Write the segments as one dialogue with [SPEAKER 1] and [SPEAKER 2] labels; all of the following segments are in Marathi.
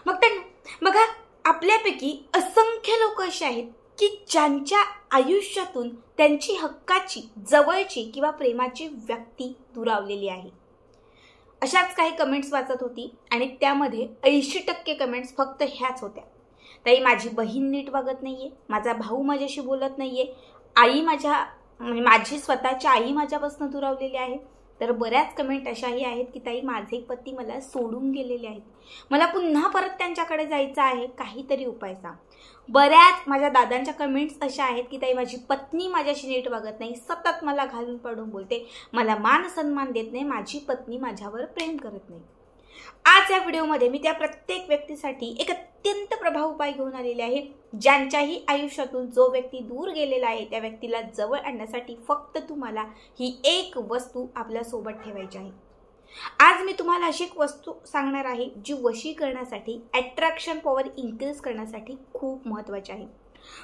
[SPEAKER 1] बघा, आपल्यापैकी असंख्य लोक असे आहेत की ज्यांच्या आयुष्यातून त्यांची हक्काची, जवळची किंवा प्रेमाची व्यक्ती दुरावलेली आहे। अशाच काही कमेंट्स वाचत होती आणि त्यामध्ये 80% कमेंट्स फक्त ह्याच होत्या। ताई, माझी बहीण नीट वागत नाहीये, माझा भाऊ माझ्याशी बोलत नाहीये, आई माझी स्वतःची आई माझ्यापासून दुरावलेली आहे। तर बऱ्याच कमेंट अशाही आहेत की ताई, माझे पती मला सोडून गेलेले आहेत, मला पुन्हा परत त्यांच्याकडे जायचं आहे, काहीतरी उपाय सांग। बऱ्याच माझ्या दादांच्या कमेंट्स अशा आहेत की ताई, माझी पत्नी माझ्याशी नीट वागत नाही, सतत मला घालून पडून बोलते, मला मान सन्मान देत नाही, माझी पत्नी माझ्यावर प्रेम करत नाही। आज या व्हिडिओमध्ये मी त्या प्रत्येक व्यक्तीसाठी एक अत्यंत प्रभावी उपाय घेऊन आलेले आहे, ज्यांच्याही आयुष्यातून जो व्यक्ती दूर गेलेला आहे त्या व्यक्तीला जवळ आणण्यासाठी फक्त तुम्हाला ही एक वस्तू आपल्या सोबत ठेवायची आहे। आज मी तुम्हाला अशी एक वस्तू सांगणार आहे जी वशीकरणासाठी, अट्रॅक्शन पॉवर इन्क्रीज करण्यासाठी खूप महत्त्वाची आहे।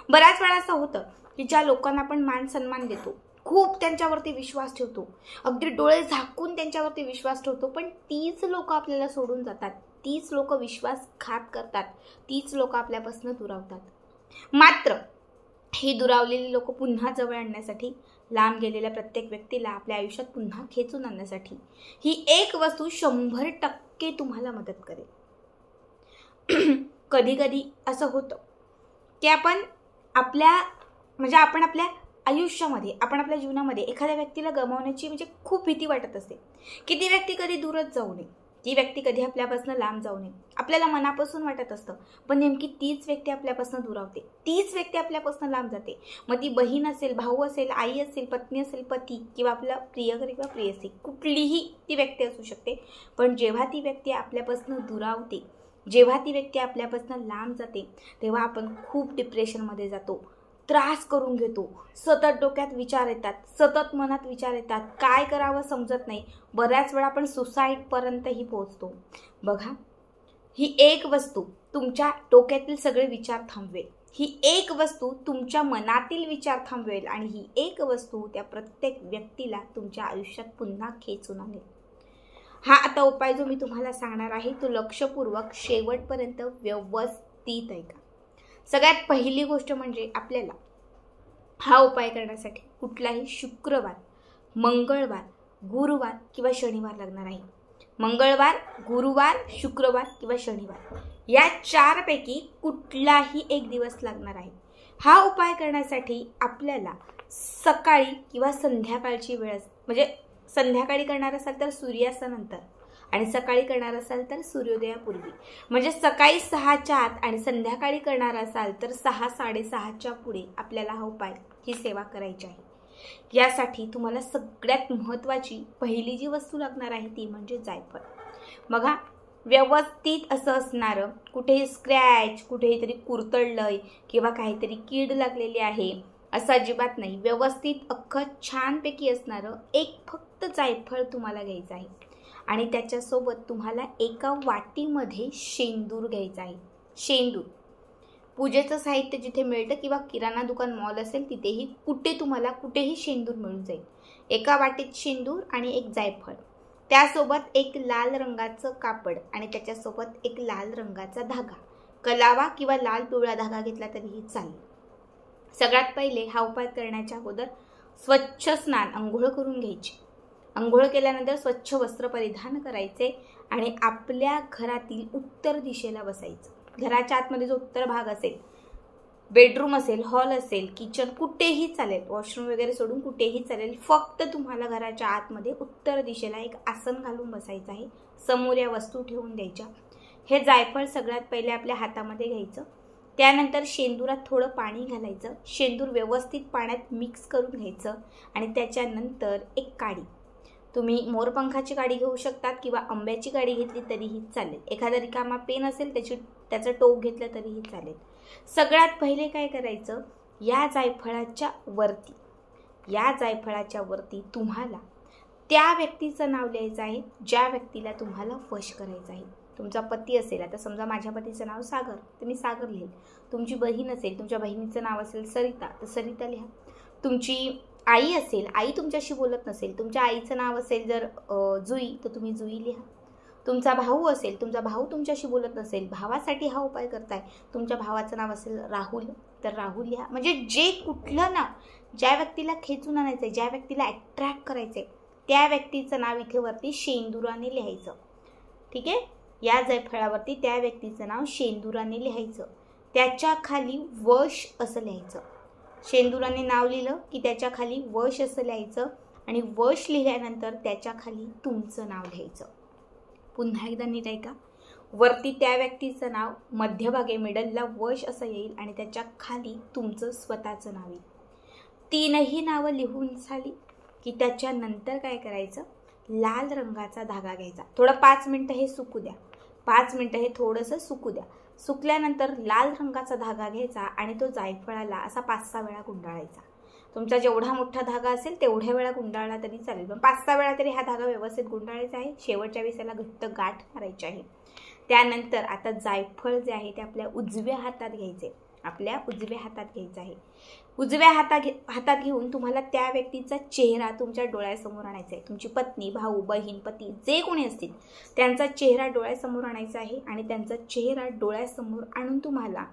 [SPEAKER 1] बऱ्याच वेळा असं होतं की ज्या लोकांना आपण मान सन्मान देतो, खूप त्यांच्यावरती विश्वास ठेवतो, अगदी डोळे झाकून त्यांच्यावरती विश्वास ठेवतो, पण तीच लोक आपल्याला सोडून जातात, तीच लोक विश्वासघात करतात, तीच लोक आपल्यापासून दुरावतात। मात्र ही दुरावलेली लोक पुन्हा जवळ आणण्यासाठी, लांब गेलेल्या प्रत्येक व्यक्तीला आपल्या आयुष्यात पुन्हा खेचून आणण्यासाठी ही एक वस्तू 100% तुम्हाला मदत करेल। कधी कधी असं होतं की आपण आपल्या आयुष्यामध्ये, आपण आपल्या जीवनामध्ये एखाद्या व्यक्तीला गमावण्याची खूप भीती वाटत असते की ती व्यक्ती कधी दूरच जाऊ नये, ती व्यक्ती कधी आपल्यापासून लांब जाऊ नये, आपल्याला मनापासून वाटत असतं, पण नेमकी तीच व्यक्ती आपल्यापासून दुरावते, तीच व्यक्ती आपल्यापासून लांब जाते। मग ती बहीण असेल, भाऊ असेल, आई असेल, पत्नी असेल, पती किंवा आपला प्रियकर किंवा प्रियसी, कुठलीही ती व्यक्ती असू शकते। पण जेव्हा ती व्यक्ती आपल्यापासून दुरावते, जेव्हा ती व्यक्ती आपल्यापासून लांब जाते, तेव्हा आपण खूप डिप्रेशनमध्ये जातो, त्रास करून घेतो, सतत डोक्यात विचार येतात, सतत मनात विचार येतात, काय करावं समजत नाही, बऱ्याच वेळा आपण सुसाईडपर्यंतही पोहोचतो। बघा, ही एक वस्तू तुमच्या डोक्यातील सगळे विचार थांबवेल, ही एक वस्तू तुमच्या मनातील विचार थांबवेल आणि ही एक वस्तू त्या प्रत्येक व्यक्तीला तुमच्या आयुष्यात पुन्हा खेचून आणेल। हा आता उपाय जो मी तुम्हाला सांगणार आहे तो लक्षपूर्वक शेवटपर्यंत व्यवस्थित ऐका। सगळ्यात पहिली गोष्ट म्हणजे आपल्याला हा उपाय करण्यासाठी कुठलाही शुक्रवार, मंगळवार, गुरुवार किंवा शनिवार लागणार आहे। मंगळवार, गुरुवार, शुक्रवार किंवा शनिवार या 4 पैकी कुठलाही एक दिवस लागणार आहे। हा उपाय करण्यासाठी आपल्याला सकाळी किंवा संध्याकाळची वेळ, संध्याकाळी करणार असाल तर सूर्यास्तानंतर आणि सकाळी करणार असाल तर सूर्योदयापूर्वी, सकाळी 6च्या आत आणि संध्याकाळी करणार असाल तर 6-6:30च्या पुढे आपल्याला हा उपाय, ही सेवा करायची आहे। यासाठी तुम्हाला सगळ्यात महत्त्वाची पहिली जी वस्तू लागणार आहे ती म्हणजे जायफळ। बघा, व्यवस्थित असं असणारं, कुठेही स्क्रॅच, कुठेही तरी कुरतडलंय किंवा काहीतरी कीड लागलेली आहे असं अजिबात नाही, व्यवस्थित अख्खं छानपैकी असणारं एक फक्त जायफळ तुम्हाला घ्यायचं आहे आणि त्याच्यासोबत तुम्हाला एका वाटीमध्ये शेंदूर घ्यायचा आहे। शेंदूर पूजेचं साहित्य जिथे मिळतं किंवा किराणा दुकान, मॉल असेल तिथेही कुठेही शेंदूर मिळून जाईल। एका वाटीत शेंदूर आणि एक जायफळ, त्यासोबत एक लाल रंगाचं कापड आणि त्याच्यासोबत एक लाल रंगाचा धागा, कलावा किंवा लाल पिवळा धागा घेतला तरीही चालेल। सगळ्यात पहिले हा उपाय करण्याच्या अगोदर स्वच्छ स्नान, अंघोळ करून घ्यायची। अंघोळ केल्यानंतर स्वच्छ वस्त्र परिधान करायचे आणि आपल्या घरातील उत्तर दिशेला बसायचं। घराच्या आतमध्ये जो उत्तर भाग असेल, बेडरूम असेल, हॉल असेल, किचन, कुठेही चालेल, वॉशरूम वगैरे सोडून कुठेही चालेल, फक्त तुम्हाला घराच्या आतमध्ये उत्तर दिशेला एक आसन घालून बसायचं आहे, समोर या वस्तू ठेवून द्यायच्या। हे जायफळ सगळ्यात पहिले आपल्या हातामध्ये घ्यायचं, त्यानंतर शेंदुरात थोडं पाणी घालायचं, शेंदूर व्यवस्थित पाण्यात मिक्स करून घ्यायचं आणि त्याच्यानंतर एक काडी, तुम्ही मोरपंखाची काडी घेऊ शकतात किंवा आंब्याची काडी घेतली तरीही चालेल, एखादा रिकामा पेन असेल त्याचं टोक घेतलं तरीही चालेल। सगळ्यात पहिले काय करायचं, या जायफळाच्या वरती तुम्हाला त्या व्यक्तीचं नाव लिहायचं आहे ज्या व्यक्तीला तुम्हाला वश करायचं आहे। तुमचा पती असेल, आता समजा माझ्या पतीचं नाव सागर, तर मी सागर लिहेल। तुमची बहीण असेल, तुमच्या बहिणीचं नाव असेल सरिता, तर सरिता लिहा। तुमची आई असेल, आई तुमच्याशी बोलत नसेल, तुमच्या आईचं नाव असेल जर जुई, तर तुम्ही जुई लिहा। तुमचा भाऊ असेल, तुमचा भाऊ तुमच्याशी बोलत नसेल, भावासाठी हा उपाय करताय, तुमच्या भावाचं नाव असेल राहुल, तर राहुल लिहा. म्हणजे जे कुठलं नाव, ज्या व्यक्तीला खेचून आणायचं आहे, ज्या व्यक्तीला अट्रॅक्ट करायचं आहे, त्या व्यक्तीचं नाव इथे वरती शेंदुराने लिहायचं. ठीक आहे. या जायफळावरती त्या व्यक्तीचं नाव शेंदुराने लिहायचं. त्याच्या खाली वश असं लिहायचं. शेंदुराने नाव लिहिलं की त्याच्या खाली वश असं लिहायचं आणि वश लिहिल्यानंतर त्याच्या खाली तुमचं नाव लिहायचं. पुन्हा एकदा नीट ऐका. वरती त्या व्यक्तीचं नाव, मध्यभागी मिडलला वश असं येईल आणि त्याच्या खाली तुमचं स्वतःचं नाव येईल. तीनही नावं लिहून झाली की त्याच्यानंतर काय करायचं, लाल रंगाचा धागा घ्यायचा. थोडं 5 मिनटं हे सुकू द्या. 5 मिनटं हे थोडंसं सुकू द्या. सुकल्यानंतर लाल रंगाचा धागा घ्यायचा आणि तो जायफळाला असा 5-6 वेळा गुंडाळायचा. तुमचा जेवढा मोठा धागा असेल तेवढ्या वेळा गुंडाळला तरी चालेल, पण 5-6 वेळा तरी हा धागा व्यवस्थित गुंडाळायचा आहे. शेवटच्या वेळेस त्याला घट्ट गाठ मारायची आहे. त्यानंतर आता जायफळ जे आहे ते आपल्या उजव्या हातात घ्यायचे. आपल्या उजव्या हातात घ्यायचं आहे. उजव्या हातात घेऊन तुम्हाला त्या व्यक्तीचा चेहरा तुमच्या डोळ्यासमोर आणायचा आहे. तुमची पत्नी, भाऊ, बहीण, पती जे कोणी असतील त्यांचा चेहरा डोळ्यासमोर आणायचा आहे आणि त्यांचा चेहरा डोळ्यासमोर आणून तुम्हाला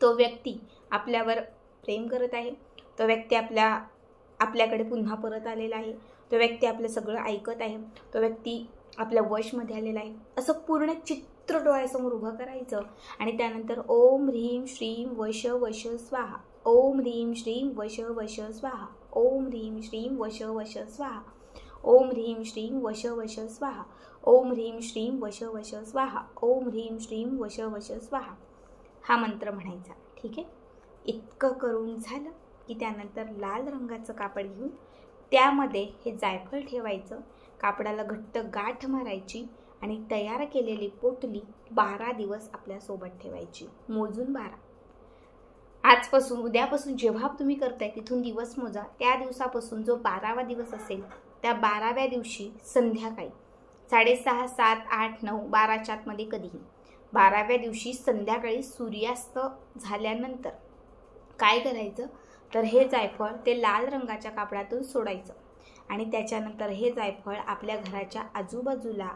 [SPEAKER 1] तो व्यक्ती आपल्यावर प्रेम करत आहे, तो व्यक्ती आपल्याकडे पुन्हा परत आलेला आहे, तो व्यक्ती आपलं सगळं ऐकत आहे, तो व्यक्ती आपल्या वशमध्ये आलेला आहे, असं पूर्ण चित्र डोळ्यासमोर उभं करायचं. आणि त्यानंतर ओम ह्रीम श्रीम वश वश स्वाहा, ओम ह्रीम श्रीम वश वश स्वाहा, ओम ह्रीम श्रीम वश वश स्वाहा, ओम ह्रीम श्रीम वश वश स्वाहा, ओम ह्रीम श्रीम वश वश स्वाहा, ओम ह्रीम श्रीम वश वश स्वाहा, हा मंत्र म्हणायचा. ठीक आहे. इतकं करून झालं की त्यानंतर लाल रंगाचं कापड घेऊन त्यामध्ये हे जायफळ ठेवायचं. कापडाला घट्ट गाठ मारायची आणि तयार केलेली पोटली 12 दिवस आपल्यासोबत ठेवायची. मोजून 12. आजपासून, उद्यापासून जेव्हा तुम्ही करताय तिथून दिवस मोजा. त्या दिवसापासून जो 12वा दिवस असेल त्या 12व्या दिवशी संध्याकाळी 6:30, 7, 8, 9, 12च्या आतमध्ये कधीही 12व्या दिवशी संध्याकाळी सूर्यास्त झाल्यानंतर काय करायचं, तर हे जायफळ ते लाल रंगाच्या कापडातून सोडायचं आणि त्याच्यानंतर हे जायफळ आपल्या घराच्या आजूबाजूला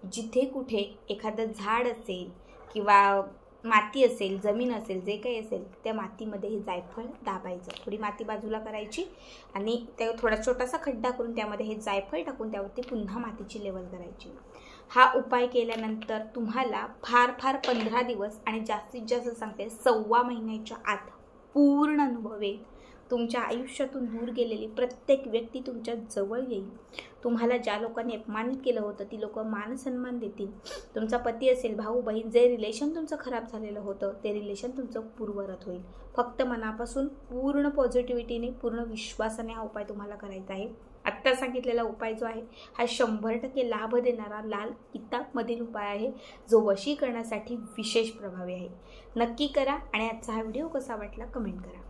[SPEAKER 1] जिथे कुठे एखादं झाड असेल किंवा माती असेल, जमीन असेल, जे काही असेल त्या मातीमध्ये हे जायफळ दाबायचं. थोडी माती बाजूला करायची आणि त्या थोडा छोटासा खड्डा करून त्यामध्ये हे जायफळ टाकून त्यावरती पुन्हा मातीची लेवल करायची. हा उपाय केल्यानंतर तुम्हाला फार 15 दिवस आणि जास्तीत जास्त सांगते 1.25 महिन्याच्या आत पूर्ण अनुभव येईल. तुमच्या आयुष्यातून दूर गेलेली प्रत्येक व्यक्ती तुमच्या जवळ येईल. तुम्हाला ज्या लोकांनी अपमानित केलं होतं ती लोक मान सन्मान देतील. तुमचा पती असेल, भाऊ बहीण, जे रिलेशन तुमचं खराब झालेलं होतं ते रिलेशन तुमचं पूर्ववत होईल. फक्त मनापासून पूर्ण पॉझिटिव्हिटीने, पूर्ण विश्वासाने हा उपाय तुम्हाला करायचा आहे. आत्ता सांगितलेला उपाय जो आहे हा 100% लाभ देणारा लाल किताबमधील उपाय आहे, जो वशीकरणासाठी विशेष प्रभावी आहे. नक्की करा आणि आजचा हा व्हिडिओ कसा वाटला कमेंट करा.